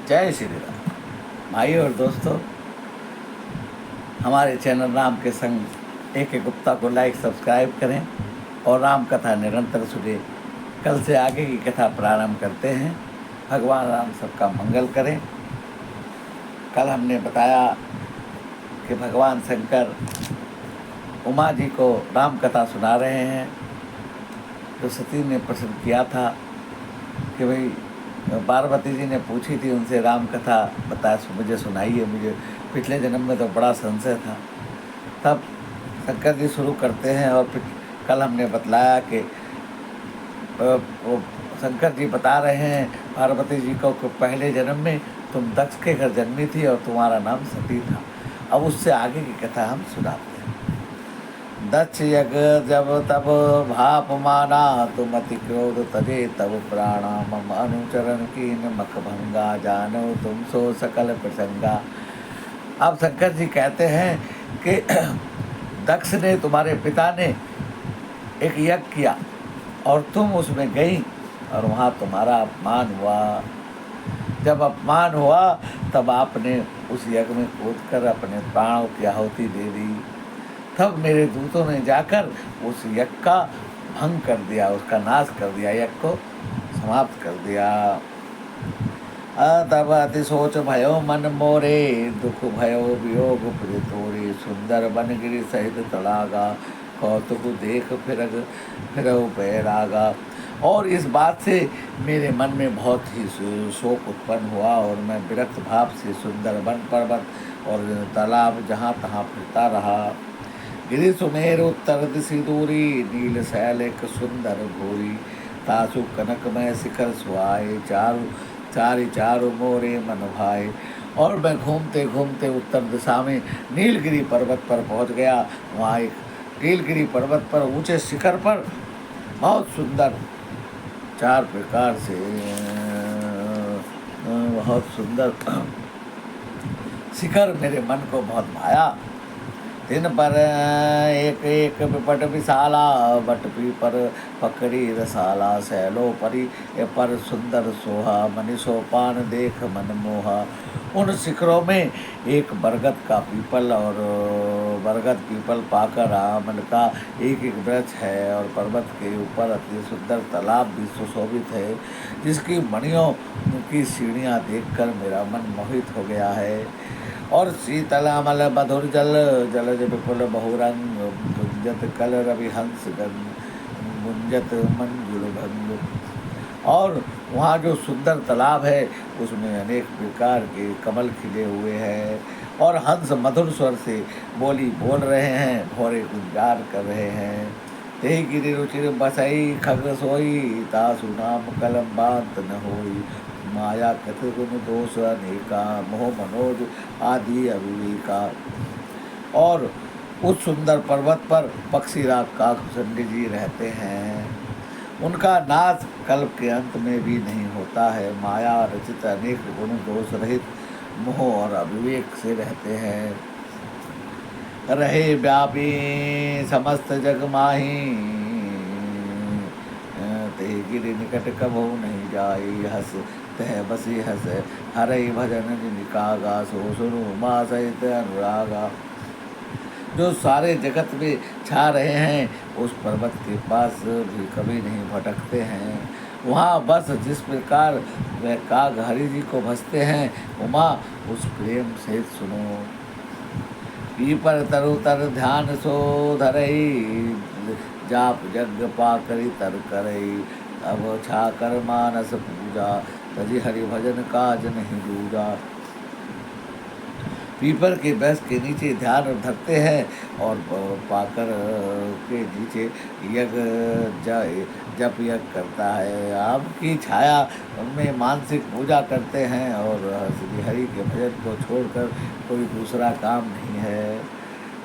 जय श्री राम। भाई और दोस्तों, हमारे चैनल राम के संग AK गुप्ता को लाइक सब्सक्राइब करें और राम कथा निरंतर सुने। कल से आगे की कथा प्रारंभ करते हैं। भगवान राम सबका मंगल करें। कल हमने बताया कि भगवान शंकर उमा जी को राम कथा सुना रहे हैं। जो सती ने प्रश्न किया था कि भाई पार्वती जी ने पूछी थी उनसे, राम कथा मुझे सुनाइए, मुझे पिछले जन्म में तो बड़ा संशय था। तब शंकर जी शुरू करते हैं और कल हमने बतलाया कि शंकर जी बता रहे हैं पार्वती जी को कि पहले जन्म में तुम दक्ष के घर जन्मी थी और तुम्हारा नाम सती था। अब उससे आगे की कथा हम सुनाते हैं। दक्ष यज्ञ जब तब भाप माना, तुम अति क्रोध तजे तब प्राणा, मम अनुचरण कीन मख भंगा, जानो तुम सो सकल प्रसंगा। अब शंकर जी कहते हैं कि दक्ष ने, तुम्हारे पिता ने एक यज्ञ किया और तुम उसमें गई और वहाँ तुम्हारा अपमान हुआ। जब अपमान हुआ तब आपने उस यज्ञ में कूदकर अपने प्राणों की आहुति दे दी। तब मेरे दूतों ने जाकर उस यज्ञ का भंग कर दिया, उसका नाश कर दिया, यज्ञ को समाप्त कर दिया। तब अति सोच भयो मन मोरे, दुख भयो वियोग पुर तोरे, सुंदर बनगिरि सहित तड़ागा, कौतुक देख फिर बैरागा। और इस बात से मेरे मन में बहुत ही शोक उत्पन्न हुआ और मैं विरक्त भाव से सुंदर वन पर्वत और तालाब जहाँ तहाँ फिरता रहा। गिरि सुमेर उत्तर दिशि दूरी, नील शैल एक सुंदर भूरी, तासु कनकमय शिखर सुहाए, चारु मोरे मन भाए। और मैं घूमते घूमते उत्तर दिशा में नीलगिरी पर्वत पर पहुंच गया। वहाँ एक नीलगिरी पर्वत पर ऊंचे शिखर पर बहुत सुंदर चार प्रकार से बहुत सुंदर शिखर मेरे मन को बहुत भाया। दिन पर एक एक विपट विशाला, बट पीपर पकड़ी रसाला, सैलो परी पर सुंदर सोहा, मनीषो पान देख मन मोहा। उन शिखरों में एक बरगद का पीपल और बरगद पीपल पाकर आमन का एक एक वृक्ष है और पर्वत के ऊपर अति सुंदर तालाब भी सुशोभित है, जिसकी मणियों की सीढ़ियाँ देखकर मेरा मन मोहित हो गया है। और शीतल अमल मधुर जल, जलज विपुल बहुरंग, गुंजत कल रवि हंस गुंजत मंजुल भंग। और वहाँ जो सुंदर तालाब है उसमें अनेक प्रकार के कमल खिले हुए हैं और हंस मधुर स्वर से बोली बोल रहे हैं, भौरे गुंजार कर रहे हैं। ते गिरि रुचिर बसई खग सोई, तासु नाम कलम बांत न होई, माया कथ गुण दोष अनेका, मोह मनोज आदि अविवेका। और उस सुंदर पर्वत पर पक्षीराज काकभुजंडी जी रहते हैं। उनका नाश कल्प के अंत में भी नहीं होता है। माया रचित अनेक गुण दोष रहित मोह और अविवेक से रहते हैं। रहे व्यापी समस्त जग माही, ते गिरि निकट कबहु नहीं जाई, हस तह बसी हस हरई भजन निकागा, सो सुनु मा सहित अनुरागा। जो सारे जगत में छा रहे हैं उस पर्वत के पास भी कभी नहीं भटकते हैं। वहाँ बस जिस प्रकार वह काग हरि जी को भजते हैं, उमा उस प्रेम से सुनो। पीपर तरुतर ध्यान सो धरई, जाप यज्ञ पा करी तर करई, अब छा कर मानस पूजा, तजी हरि भजन काज नहीं दूजा। पीपर के वृक्ष के नीचे ध्यान धरते हैं और पाकर के नीचे जप यज्ञ करता है। आपकी छाया उनमें मानसिक पूजा करते हैं और श्री हरि के भजन को छोड़कर कोई दूसरा काम नहीं है।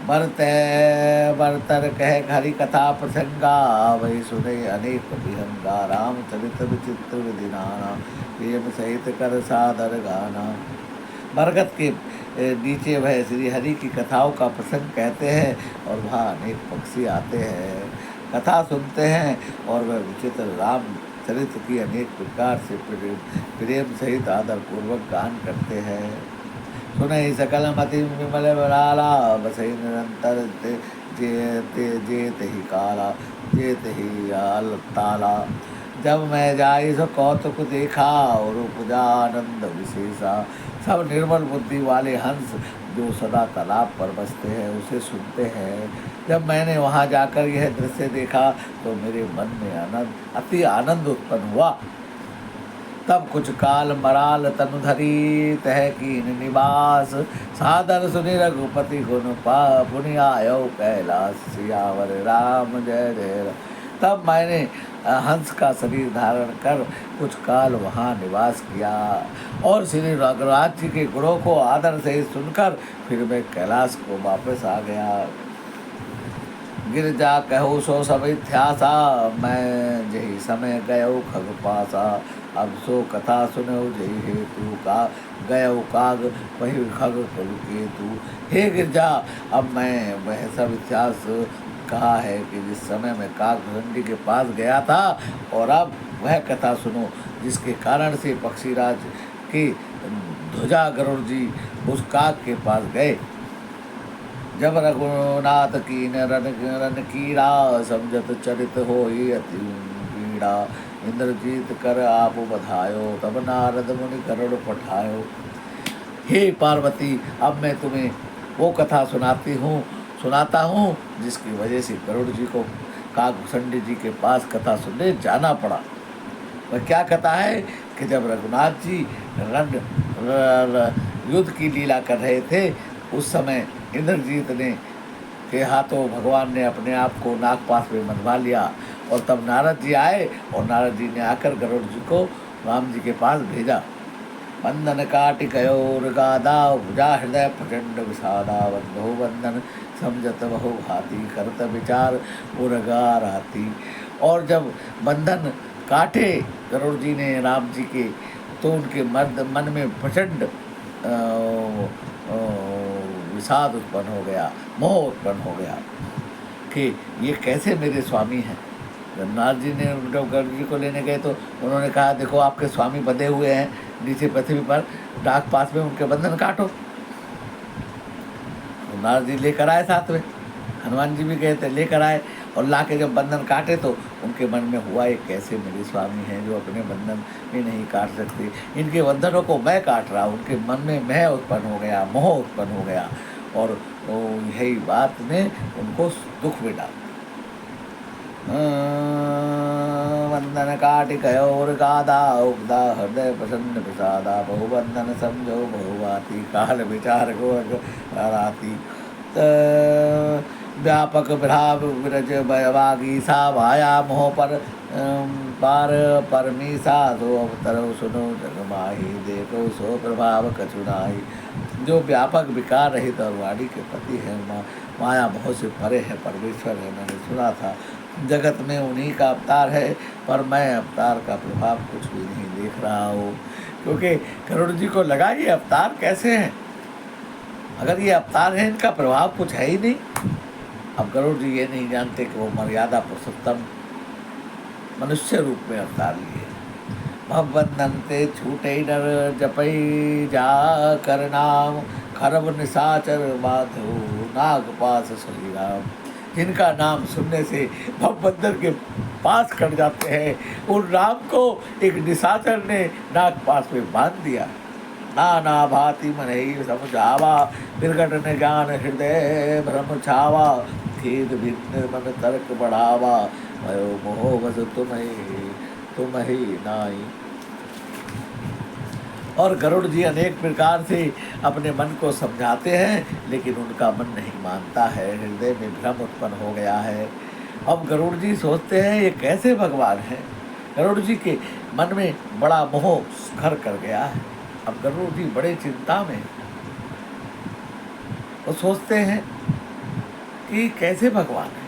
बरतर कह हरि कथा प्रसंगा, वही सुने अनेक विहंगा, रामचरित विचित्र विधिनाना, प्रेम सहित कर सादर गाना। बरगद के नीचे वह श्री हरि की कथाओं का प्रसंग कहते हैं और वहाँ अनेक पक्षी आते हैं, कथा सुनते हैं और वह विचित्र राम चरित्र की अनेक प्रकार से प्रेम सहित आदर पूर्वक गान करते हैं। सुनहि सकल मति विमल बराला, बसहि निरंतर जेत ही काला, जेत ही आल ताला। जब मैं जाई सो कौतुक देखा, और उपजा आनंद विशेषा। सब निर्मल बुद्धि वाले हंस जो सदा तालाब पर बसते हैं उसे सुनते हैं। जब मैंने वहाँ जाकर यह दृश्य देखा तो मेरे मन में अति आनंद उत्पन्न हुआ। तब कुछ काल मराल तनुधरी तह कीन निवास, सादर सुनि रघुपति गुण पुनि आयो कैलास, सियावर राम जय जय। तब मैंने हंस का शरीर धारण कर कुछ काल वहाँ निवास किया, और श्री रघुराज जी के गुणों को आदर से सुनकर फिर मैं कैलाश को वापस आ गया। गिरजा कहो सो सब इत्यासा, मैं जही समय गयो खग पासा। अब सो कथा सुनो जही हेतु का, गयो काग वही खग कुल केतु। हे गिरजा, अब मैं वह सब इतिहास कहा है कि जिस समय मैं काग भुजंडी के पास गया था, और अब वह कथा सुनो जिसके कारण से पक्षीराज की ध्वजा गरुड़ जी उस काग के पास गए। जब रघुनाथ की रन कीड़ा, समझत चरित होई अति पीड़ा। इंद्रजीत कर आप बधायो, तब नारद मुनि गरुड़ पठायो। हे पार्वती, अब मैं तुम्हें वो कथा सुनाता हूँ जिसकी वजह से गरुड़ जी को कागभूषणी जी के पास कथा सुनने जाना पड़ा। वह क्या कथा है कि जब रघुनाथ जी युद्ध की लीला कर रहे थे, उस समय इंद्रजीत ने के हाथों भगवान ने अपने आप को नागपाश में बंधवा लिया, और तब नारद जी आए, और नारद जी ने आकर गरुड़ जी को राम जी के पास भेजा। बंधन काटि कयोर गादा, भुजा हृदय प्रचंड विषादा। बंधु बंधन समझत बहु भांति, करत विचार उरगा राती। और जब बंधन काटे गरुड़ जी ने राम जी के, तो उनके मन में प्रचंड विषाद उत्पन्न हो गया, मोह उत्पन्न हो गया कि ये कैसे मेरे स्वामी हैं। नारद जी ने जब गरुड़ जी को लेने गए तो उन्होंने कहा, देखो आपके स्वामी बंधे हुए हैं नीचे पृथ्वी पर, डाक पास में उनके बंधन काटो। तो नारद जी लेकर आए, साथ में हनुमान जी भी गए थे, लेकर आए, और ला के जब बंधन काटे तो उनके मन में हुआ, ये कैसे मेरे स्वामी हैं जो अपने बंधन भी नहीं काट सकते, इनके बंधनों को मैं काट रहा हूँ। उनके मन में मैं उत्पन्न हो गया, मोह उत्पन्न हो गया, और यही बात ने उनको दुख में डाल। बंधन काटि कयोर गादा, उपदा हृदय प्रसन्न विषादा। बहुबंधन समझो बहुभांति, काल विचार को राती। व्यापक विराग विरज भयवागी सा, भाया मोह पर पार परमीसा। सो अवतरो सुनो जग माही, देखो सो प्रभाव कछु नाहि। जो व्यापक विकार रहित और वाणी के पति है, माया बहुत से परे है, परमेश्वर है। मैंने सुना था जगत में उन्हीं का अवतार है, पर मैं अवतार का प्रभाव कुछ भी नहीं देख रहा हूँ। क्योंकि गरुड़ जी को लगा ये अवतार कैसे हैं, अगर ये अवतार है इनका प्रभाव कुछ है ही नहीं। अब गरुड़ जी ये नहीं जानते कि वो मर्यादा पुरुषोत्तम मनुष्य रूप में अवतार लिए। भवबंधन ते छूटे नर, जपई जा कर नाम। खरब निशाचर बाधो, नागपाश श्री राम। जिनका नाम सुनने से भवबंधन के पास कट जाते हैं, उन राम को एक निशाचर ने नागपाश में बांध दिया। नाना भांति मन ही समझावा, निर्गट ने ज्ञान हृदय भ्रम छावा। खेद भिन्न मन तर्क बढ़ावा, भयो मोह बस तुम ही नाई। और गरुड़ जी अनेक प्रकार से अपने मन को समझाते हैं, लेकिन उनका मन नहीं मानता है, हृदय में भ्रम उत्पन्न हो गया है। अब गरुड़ जी सोचते हैं ये कैसे भगवान है। गरुड़ जी के मन में बड़ा मोह घर कर गया है। अब गरुड़ जी बड़े चिंता में, वो सोचते हैं कि कैसे भगवान है।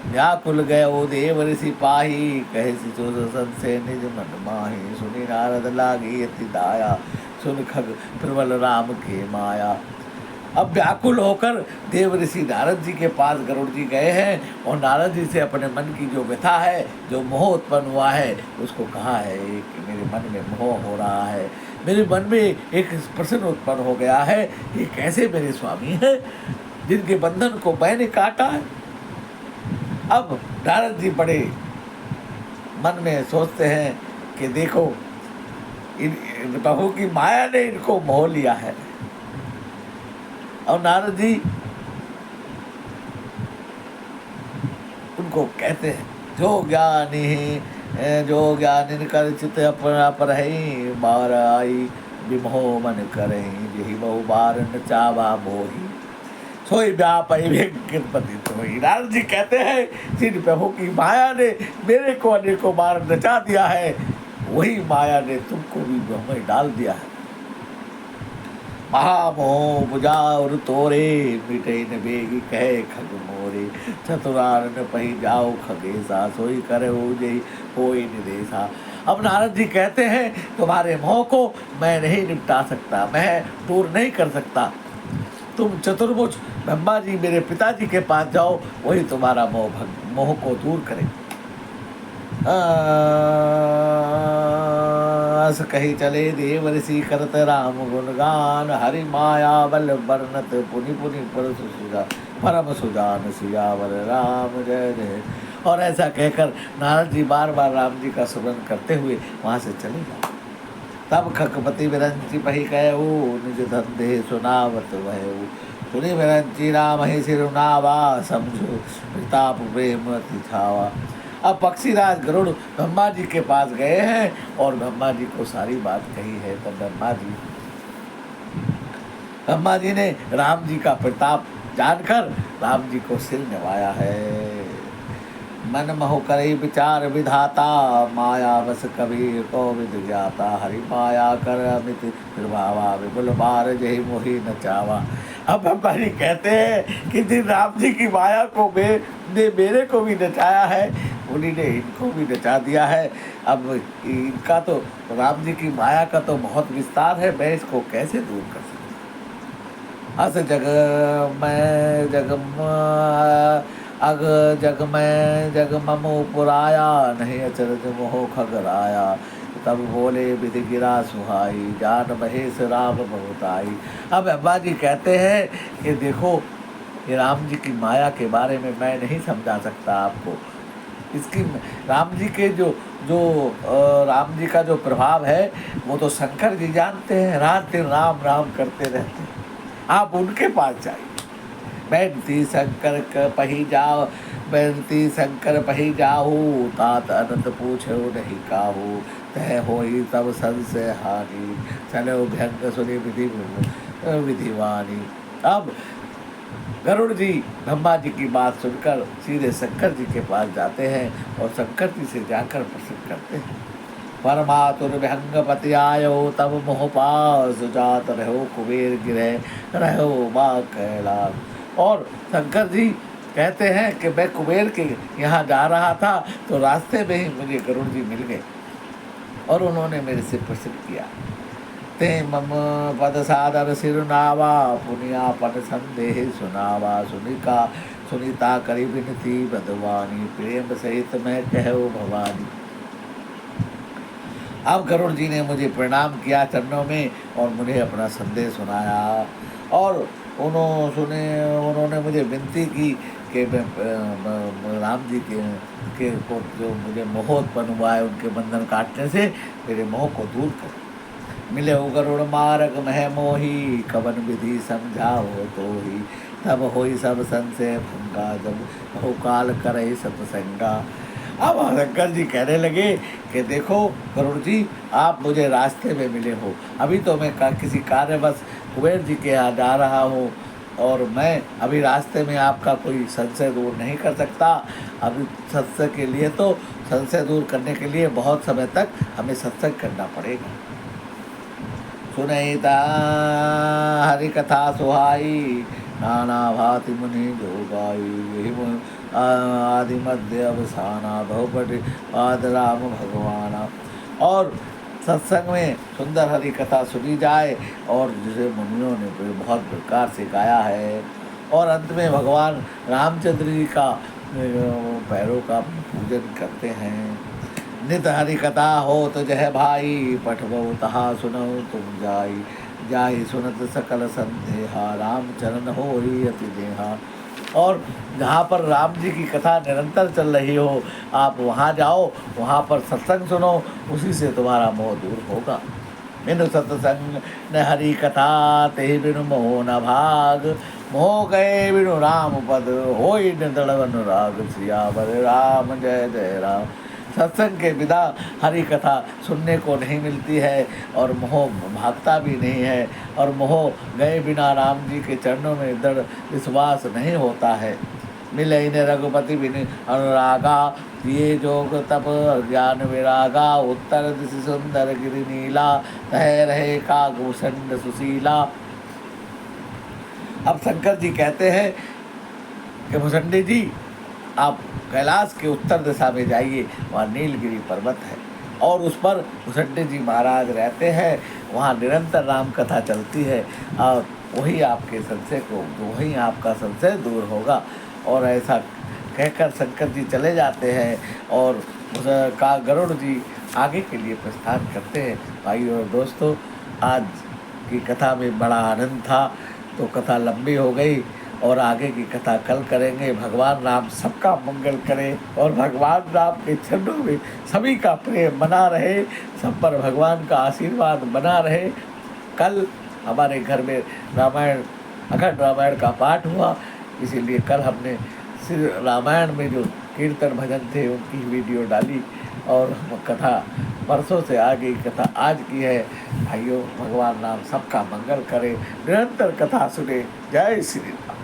व्याकुल गयो देव ऋषि पाही, कहे सुदर्शन से निज मन माही। सुनी नारद लागी अति दाया, सुन खग प्रबल राम के माया। अब व्याकुल होकर देव ऋषि नारद जी के पास गरुड़ जी गए हैं और नारद जी से अपने मन की जो व्यथा है, जो मोह उत्पन्न हुआ है, उसको कहा है कि मेरे मन में मोह हो रहा है, मेरे मन में एक प्रश्न उत्पन्न हो गया है, ये कैसे मेरे स्वामी हैं जिनके बंधन को मैंने काटा है। अब नारद जी बड़े मन में सोचते हैं कि देखो इन प्रभु की माया ने इनको मोह लिया है। और नारद जी उनको कहते हैं, जो ज्ञानी कर चित अपना पर है, बार आई विमोह मन करे, यही बहु बार न चावा मोही, सोई व्यापी गिरपति सोई। नारद जी कहते हैं जिन प्रभु की माया ने मेरे को अनेकों बार नचा दिया है, वही माया ने तुमको भी मोह में डाल दिया है। महामोह बुझाउर तोरे, मिटे न बेगी कहे खग मोरे, चतुरार न पही जाओ खगेसा, सोई करे हो जई होई निदेशा। अब नारद जी कहते हैं तुम्हारे मोह को मैं नहीं निपटा सकता, मैं दूर नहीं कर सकता। तुम चतुर्भुज ब्रह्मा जी मेरे पिताजी के पास जाओ, वही तुम्हारा मोह को दूर करें। अस कही चले देव ऋषि करत राम गुणगान, हरि माया बल वर्णत पुनि पुनि परम सुजान, सियावर राम जय जय। और ऐसा कहकर नारद जी बार बार राम जी का स्मरण करते हुए वहाँ से चले गए। तब खकपति विरंची पही कहू, निज धंधे सुनावत वहू, सुनि विरंची राम ही सिरुनावा, समझो प्रताप प्रेम अति छावा। अब पक्षीराज गरुड़ ब्रह्मा जी के पास गए हैं और ब्रह्मा जी को सारी बात कही है। तब ब्रह्मा जी ने राम जी का प्रताप जानकर राम जी को सिर नवाया है। मन मोह करे विचार विधाता, माया बस कबीर को विद ज्ञाता, हरि माया कर अमित प्रभावा, विपुल बार जही मोहि नचावा। अब ब्रह्मा जी कहते हैं कि जिन राम जी की माया को मेरे को भी नचाया है, उन्हीं ने इनको भी नचा दिया है। अब इनका तो राम जी की माया का तो बहुत विस्तार है, मैं इसको कैसे दूर कर सकता। अस जग मैं जग में जग ममो पुराया, नहीं अचरज मोह खगराया, तब बोले विधि गिरा सुहाई, जान महेश राम बहुताई। अब अब्बा जी कहते हैं कि देखो ये राम जी की माया के बारे में मैं नहीं समझा सकता आपको। इसकी राम जी के जो राम जी का जो प्रभाव है वो तो शंकर जी जानते हैं, रात दिन राम राम करते रहते हैं। आप उनके पास जाइए। बैनती शंकर पही जाहू, तात अनंत पूछो नहीं काहू, तय होई तब संशय हानि, चलो भयंकर सुनी विधिवानी। अब गरुड़ जी ब्रह्मा जी की बात सुनकर सीधे शंकर जी के पास जाते हैं और शंकर जी से जाकर प्रश्न करते हैं। परमातुर विहंगपति आयो, तब मोह पास जात रहो, कुबेर गिरह रहो बा कैलाश। और शंकर जी कहते हैं कि मैं कुबेर के यहाँ जा रहा था तो रास्ते में ही मुझे गरुड़ जी मिल गए और उन्होंने मेरे से प्रश्न किया। ते मम पद सादर सिरुनावा, पुनिया पद संदेह सुनावा, सुनीता करी विनती बदवानी, प्रेम सहित मैं कहो भवानी। अब गरुड़ जी ने मुझे प्रणाम किया चरणों में और मुझे अपना संदेश सुनाया और उन्होंने मुझे विनती की कि राम जी के को जो मुझे मोह उत्पन्न हुआ है उनके बंधन काटने से मेरे मोह को दूर कर। मिले गरुड़ मार्ग मह मोही, कवन विधि समझाओ तो ही, तब होई सब संशय भंगा, जब बहुकाल करे सत्संगा। अब शंकर जी कहने लगे कि देखो गरुड़ जी आप मुझे रास्ते में मिले हो, अभी तो मैं किसी कार्यवश कुबेर जी के यहाँ जा रहा हूँ और मैं अभी रास्ते में आपका कोई संशय दूर नहीं कर सकता। अभी सत्संग के लिए तो संशय दूर करने के लिए बहुत समय तक हमें सत्संग करना पड़ेगा। सुनैता हरि कथा सुहाई, नाना भांति मुनि जो गाई, यही आदि मध्य अवसाना, बहुपति आद राम भगवाना। और सत्संग में सुंदर हरि कथा सुनी जाए और जिसे मुनियों ने बहुत प्रकार से गाया है। और अंत में भगवान रामचंद्र जी का पैरों का पूजन करते हैं। नित हरि कथा हो तो जय भाई, पठबो तहा सुनो तुम जाई, जाहि सुनत सकल संदेहा, राम चरण हो ही अति देहा। और जहाँ पर राम जी की कथा निरंतर चल रही हो, आप वहाँ जाओ, वहाँ पर सत्संग सुनो, उसी से तुम्हारा मोह दूर होगा। बिनु सत्संग न हरि कथा, ते बिनु मोह न भाग, मोह गए बिनु राम पद, होई न दृढ़ अनुराग, सियावर राम जय जय राम। सत्संग के बिना हरि कथा सुनने को नहीं मिलती है और मोह भागता भी नहीं है, और मोह गए बिना राम जी के चरणों में दृढ़ विश्वास नहीं होता है। मिले इन्हें रघुपति बिन अनुरागा, ये जोग तप ज्ञान विरागा, उत्तर दिशि सुंदर गिरि नीला, तह रहे कागभूषण सुशीला। अब शंकर जी कहते हैं कि भुसंडी जी, आप कैलाश के उत्तर दिशा में जाइए, वहाँ नीलगिरी पर्वत है और उस पर भुसंडी जी महाराज रहते हैं। वहाँ निरंतर राम कथा चलती है और वही आपके संशय को, वही आपका संशय दूर होगा। और ऐसा कहकर शंकर जी चले जाते हैं और का गरुड़ जी आगे के लिए प्रस्थान करते हैं। भाई और दोस्तों, आज की कथा में बड़ा आनंद था, तो कथा लंबी हो गई और आगे की कथा कल करेंगे। भगवान राम सबका मंगल करें और भगवान राम के चरणों में सभी का प्रेम बना रहे, सब पर भगवान का आशीर्वाद बना रहे। कल हमारे घर में रामायण, अखंड रामायण का पाठ हुआ, इसीलिए कल हमने रामायण में जो कीर्तन भजन थे उनकी वीडियो डाली और कथा परसों से आगे कथा आज की है। भाइयों, भगवान राम सबका मंगल करे, निरंतर कथा सुने। जय श्री राम।